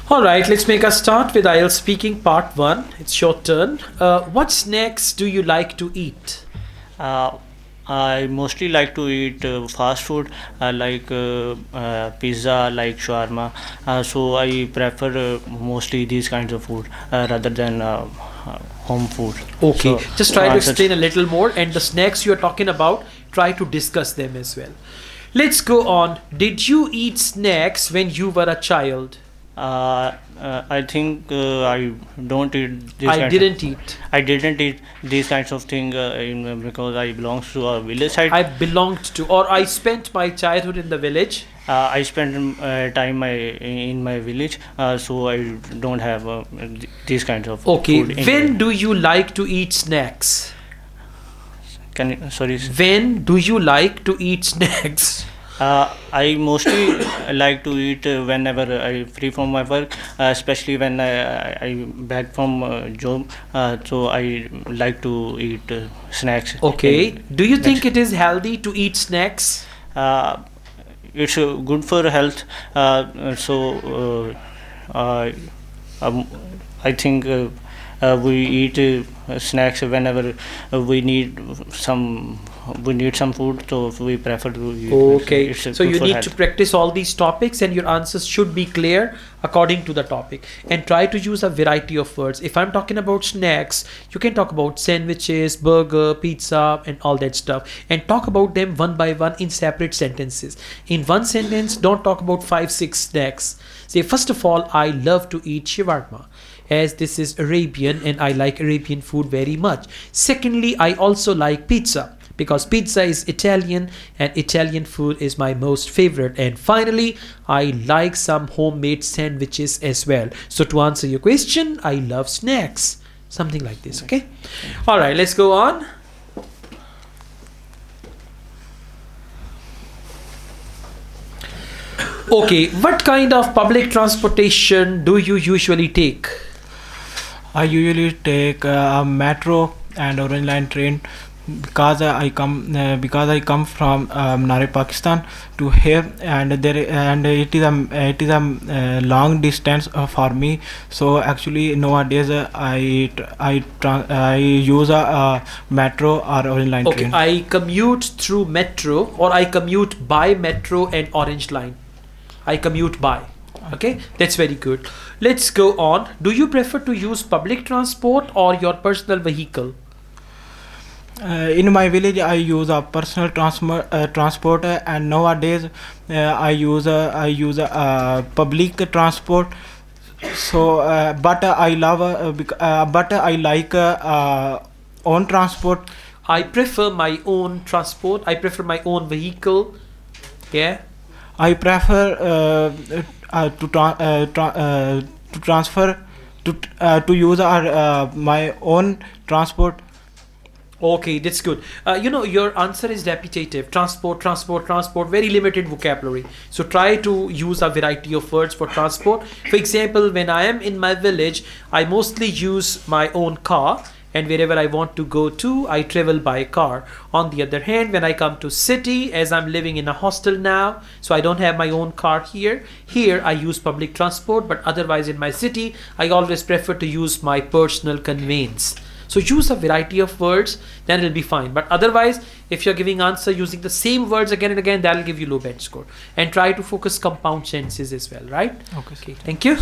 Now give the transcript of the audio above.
All right, let's make a start with IELTS speaking part 1. It's your turn. What snacks do you like to eat? Uh, I mostly like to eat fast food, like pizza, like shawarma. So I prefer mostly these kinds of food rather than home food. Okay, So just to try to answer, explain a little more, and the snacks you're talking about, try to discuss them as well. Let's go on. Did you eat snacks when you were a child? I think I don't eat these I kinds didn't of. eat. I didn't eat these kinds of thing because I belongs to a village side. I belonged to, or I spent my childhood in the village. I spend time in my village, so I don't have these kinds of Okay, food. when do you like to eat snacks? Can you, sorry? When do you like to eat snacks? I mostly like to eat whenever I free from my work, especially when I back from job. So I like to eat snacks. Okay, do you think Next. it is healthy to eat snacks? Uh, it's good for health. So um, I think we eat snacks whenever we need some some food. So we prefer to eat. Okay, It's so good you for need to health. practice all these topics and your answers should be clear according to the topic, and try to use a variety of words. If I'm talking about snacks, you can talk about sandwiches, burger, pizza, and all that stuff, and talk about them one by one in separate sentences. In one sentence, don't talk about 5 6 snacks. Say, first of all, I love to eat shawarma, as this is Arabian and I like Arabian food very much. Secondly, I also like pizza, because pizza is Italian and Italian food is my most favorite. And finally, I like some homemade sandwiches as well. So to answer your question, I love snacks. Something like this, okay? All right, let's go on. Okay, what kind of public transportation do you usually take? I usually take a metro and orange line train because I come from Nare, Pakistan to here, and it is a long distance for me. So actually nowadays I use a metro or orange line Okay, train. I commute through metro, or I commute by metro and orange line. I commute by. Okay, that's very good. Let's go on. Do you prefer to use public transport or your personal vehicle? In my village, I use a personal transport, and nowadays I use public transport. So, but I like own transport. I prefer my own transport. I prefer my own vehicle. Yeah. I prefer to transfer to use my own transport. Okay, that's good. Your answer is repetitive. Transport, transport, transport. Very limited vocabulary. So try to use a variety of words for transport. For example, when I am in my village, I mostly use my own car, and wherever I want to go to, I travel by car. On the other hand, when I come to city, as I'm living in a hostel now, so I don't have my own car here. Here I use public transport, but otherwise in my city, I always prefer to use my personal conveyance. So use a variety of words, then it'll be fine. But otherwise, if you're giving answer using the same words again and again, that'll give you low band score. And try to focus compound sentences as well, right? Okay. Okay, thank you.